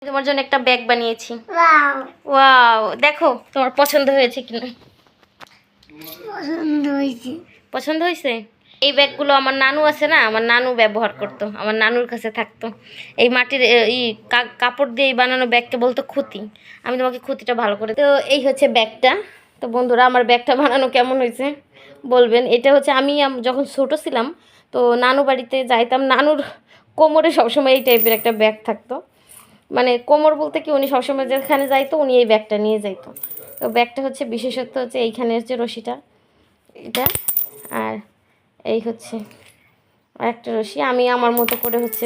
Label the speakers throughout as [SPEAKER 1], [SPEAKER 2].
[SPEAKER 1] তোমার জন্য একটা ব্যাগ বানিয়েছি। ওয়াও, দেখো তোমার পছন্দ হয়েছে কিনা। পছন্দ হয়েছে। এই ব্যাগগুলো আমার নানু আছে না, আমার নানু ব্যবহার করতো, আমার নানুর কাছে থাকতো। এই মাটির এই কাপড় দিয়ে বানানো ব্যাগকে বলতো খুঁতি। আমি তোমাকে খুঁতিটা ভালো করে, তো এই হচ্ছে ব্যাগটা। তো বন্ধুরা, আমার ব্যাগটা বানানো কেমন হয়েছে বলবেন। এটা হচ্ছে আমি যখন ছোট ছিলাম তো নানু বাড়িতে যাইতাম, নানুর কোমরে সবসময় এই টাইপের একটা ব্যাগ থাকতো। মানে কোমর বলতে কি, উনি সবসময় যেখানে যাইতো উনি এই ব্যাগটা নিয়ে যাইতো। তো ব্যাগটা হচ্ছে বিশেষত্ব হচ্ছে এইখানে হচ্ছে রশিটা, এটা, আর এই হচ্ছে একটা রশি। আমি আমার মতো করে হচ্ছে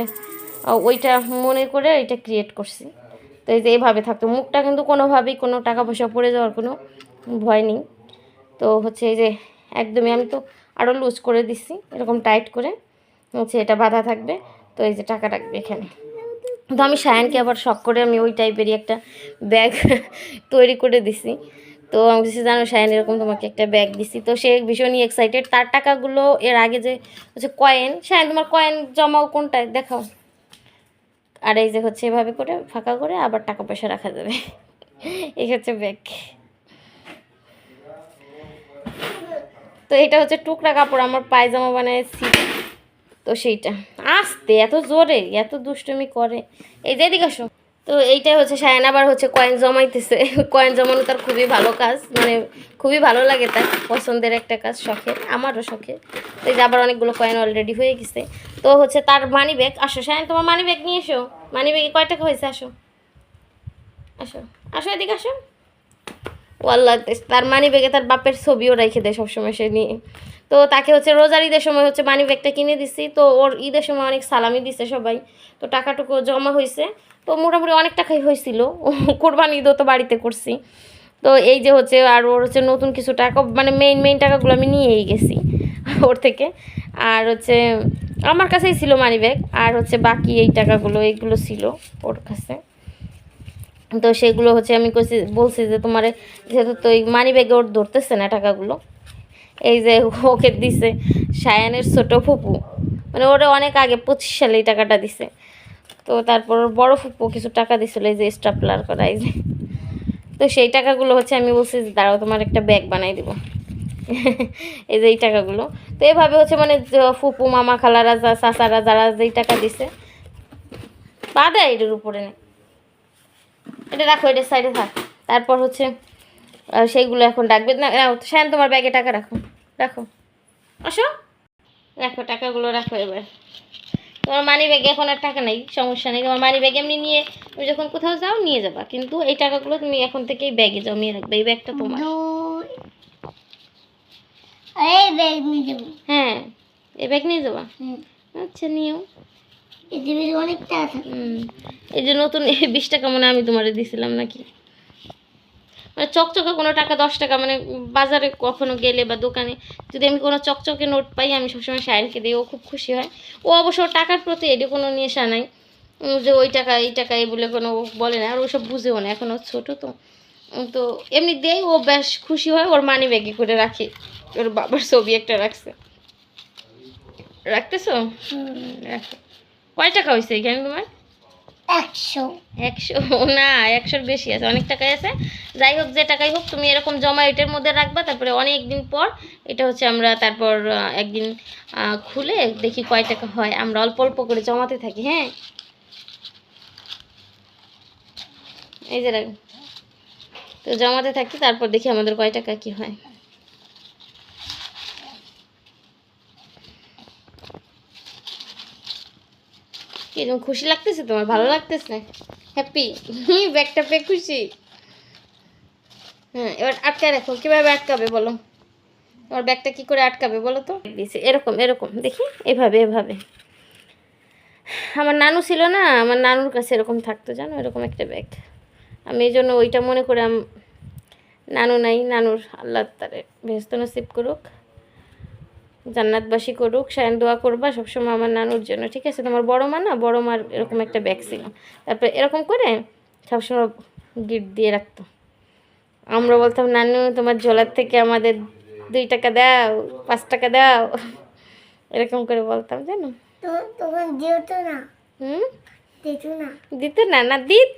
[SPEAKER 1] ওইটা মনে করে এটা ক্রিয়েট করছি। তো এই যে এইভাবে থাকতো, মুখটা কিন্তু কোনোভাবেই কোনো টাকা পয়সা পড়ে যাওয়ার কোনো ভয় নেই। তো হচ্ছে এই যে একদমই আমি তো আরও লুজ করে দিচ্ছি, এরকম টাইট করে হচ্ছে এটা বাঁধা থাকবে। তো এই যে টাকা রাখবে এখানে। তো আমি সায়ানকে আবার শখ করে আমি ওই টাইপেরই একটা ব্যাগ তৈরি করে দিছি। তো আমি কিছু জানো, সায়ান এরকম তোমাকে একটা ব্যাগ দিছি। তো সে ভীষণই এক্সাইটেড। তার টাকাগুলো এর আগে যে হচ্ছে কয়েন, সায়ান তোমার কয়েন জমাও কোনটায় দেখাও। আর এই যে হচ্ছে এভাবে করে ফাঁকা করে আবার টাকা পয়সা রাখা যাবে। এই হচ্ছে ব্যাগ। তো এটা হচ্ছে টুকরা কাপড়, আমার পায়জামা বানাইছি। তো সেইটা আস্তে এত জোরে এত দুষ্টুমি করে। এই যে এদিকে আসো। তো এইটাই হচ্ছে সায়ান আবার হচ্ছে কয়েন জমাইতেছে। কয়েন জমানো তার খুবই ভালো কাজ, মানে খুবই ভালো লাগে, তার পছন্দের একটা কাজ, শখের, আমারও শখের। তো এই যে আবার অনেকগুলো কয়েন অলরেডি হয়ে গেছে। তো হচ্ছে তার মানি ব্যাগ, আসো সায়ান তোমার মানি ব্যাগ নিয়ে এসো। মানি ব্যাগে কয় টাকা হয়েছে, আসো আসো আসো এদিকে আসো। ওয়াল্লাহ, তার মানি ব্যাগে তার বাপের ছবিও রেখে দেয় সবসময় সে নিয়ে। তো তাকে হচ্ছে রোজার ঈদের সময় হচ্ছে মানি ব্যাগটা কিনে দিছি। তো ওর ঈদের সময় অনেক সালামি দিছে সবাই। তো টাকাটুকু জমা হয়েছে, তো মোটামুটি অনেক টাকাই হয়েছিল। কোরবানি ঈদও তো বাড়িতে করছি। তো এই যে হচ্ছে আর ওর হচ্ছে নতুন কিছু টাকা, মানে মেইন টাকাগুলো আমি নিয়েই গেছি ওর থেকে। আর হচ্ছে আমার কাছেই ছিল মানি ব্যাগ, আর হচ্ছে বাকি এই টাকাগুলো এইগুলো ছিল ওর কাছে। তো সেগুলো হচ্ছে আমি বলছি যে তোমার যেহেতু তো এই মানি ব্যাগে ওর ধরতেছে না টাকাগুলো, এই যে ওকে দিছে সায়ানের ছোটো ফুপু, মানে ওরা অনেক আগে 25 সালে এই টাকাটা দিছে। তো তারপর বড় ফুপু কিছু টাকা দিছিল এই যে স্টাপলার করা, এই যে। তো সেই টাকাগুলো হচ্ছে আমি বলছি যে দাঁড়াও তোমার একটা ব্যাগ বানাই দিব। এই যে এই টাকাগুলো। তো এভাবে হচ্ছে মানে ফুপু মামা খালারা চাচারা যারা যেই টাকা দিছে বাদা এটার উপরে নেই, এটা রাখো, এটা সাইডে থাক। তারপর হচ্ছে সেইগুলো এখন ডাকবে না। শ্যান তোমার ব্যাগে টাকা রাখো, রাখো, আসো, রাখো টাকাগুলো রাখো। এবার তোমার মানি ব্যাগে এখন আর টাকা নেই, সমস্যা নেই। তোমার মানি ব্যাগ এমনি নিয়ে তুমি যখন কোথাও যাও নিয়ে যাবা, কিন্তু এই টাকাগুলো তুমি এখন থেকেই ব্যাগে জমিয়ে রাখবে। এই ব্যাগটা তোমার। হ্যাঁ, এই ব্যাগ নিয়ে যাবা। আচ্ছা নিও। এই যে নতুন 20 টাকা মনে আমি তোমার দিছিলাম নাকি, মানে চকচকে কোনো টাকা, 10 টাকা, মানে বাজারে কখনো গেলে বা দোকানে যদি আমি কোনো চকচকে নোট পাই আমি সবসময় সায়নকে দিই, ও খুব খুশি হয়। ও অবশ্য টাকার প্রতি এটি কোনো নেশা নাই যে ওই টাকা এই টাকা এই বলে কোনো বলে না, আর ওসব বুঝেও না, এখনও ছোটো তো। তো এমনি দিয়েই ও বেশ খুশি হয়। ওর মানি ব্যাগে করে রাখি, ওর বাবার ছবি একটা রাখছে, রাখতেছো, রাখো। কয় টাকা হয়েছে এখানে তোমার? 100 না, 100-র বেশি আছে, অনেক টাকাই আছে। যাই হোক, যে টাকাই হোক তুমি এরকম জমা এটার মধ্যে রাখবা। তারপরে অনেক দিন পর এটা হচ্ছে আমরা তারপর একদিন খুলে দেখি কয় টাকা হয়, আমরা অল্প অল্প করে জমাতে থাকি। হ্যাঁ, এই যে রাখ, তো জমাতে থাকি, তারপর দেখি আমাদের কয় টাকা কি হয়। কিরকম খুশি লাগতেছে তোমার? ভালো লাগতেছে? হ্যাপি? ব্যাগটা পেয়ে খুশি? হ্যাঁ, এবার আটকায় রাখো। কীভাবে আটকাবে বলো? তোমার ব্যাগটা কী করে আটকাবে বলো তো? দিয়েছে এরকম এরকম, দেখি এভাবে এভাবে। আমার নানু ছিল না, আমার নানুর কাছে এরকম থাকতো জানো, এরকম একটা ব্যাগ। আমি এই জন্য ওইটা মনে করে নানু নাই, নানুর আল্লাহ তারে বেহেশত নসিব করুক, জান্নাতবাসী করুক। সায়ন দোয়া করবা সবসময় আমার নানুর জন্য, ঠিক আছে? তোমার বড় মা না, বড় মার এরকম একটা ব্যাগ ছিল, তারপরে এরকম করে সবসময় গিফট দিয়ে রাখতো। আমরা বলতাম নানু তোমার ঝোলার থেকে আমাদের 2 টাকা দাও, 5 টাকা দাও, এরকম করে বলতাম জানো। হুম, দিত না? না দিত।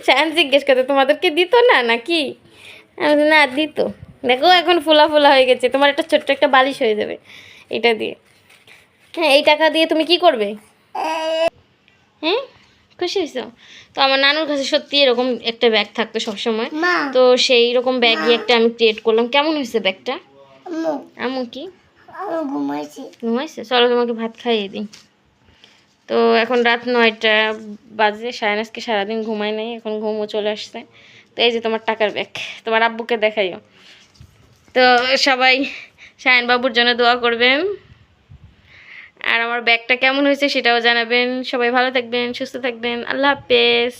[SPEAKER 1] সায়ান জিজ্ঞেস করতে তোমাদেরকে দিত না নাকি? আমি বলছি, না দিত। দেখো এখন ফোলা ফোলা হয়ে গেছে, তোমার একটা ছোট্ট একটা বালিশ হয়ে যাবে এটা দিয়ে। হ্যাঁ, এই টাকা দিয়ে তুমি কি করবে? হ্যাঁ, খুশি হয়েছো? তো আমার নানুর কাছে সত্যি এরকম একটা ব্যাগ থাকতো সবসময়, তো সেই রকম ব্যাগই একটা আমি ক্রিয়েট করলাম। কেমন হয়েছে ব্যাগটা? আম্মু কি ঘুমাইছে? চলো তোমাকে ভাত খাইয়ে দিই। তো এখন রাত 9টা বাজে, শায়নাজকে সারাদিন ঘুমাই নাই, এখন ঘুমও চলে আসছে। তো এই যে তোমার টাকার ব্যাগ, তোমার আব্বুকে দেখাইও। তো সবাই শায়ন বাবুর জন্য দোয়া করবেন, আর আমার ব্যাগটা কেমন হয়েছে সেটাও জানাবেন। সবাই ভালো থাকবেন, সুস্থ থাকবেন। আল্লাহ হাফেজ।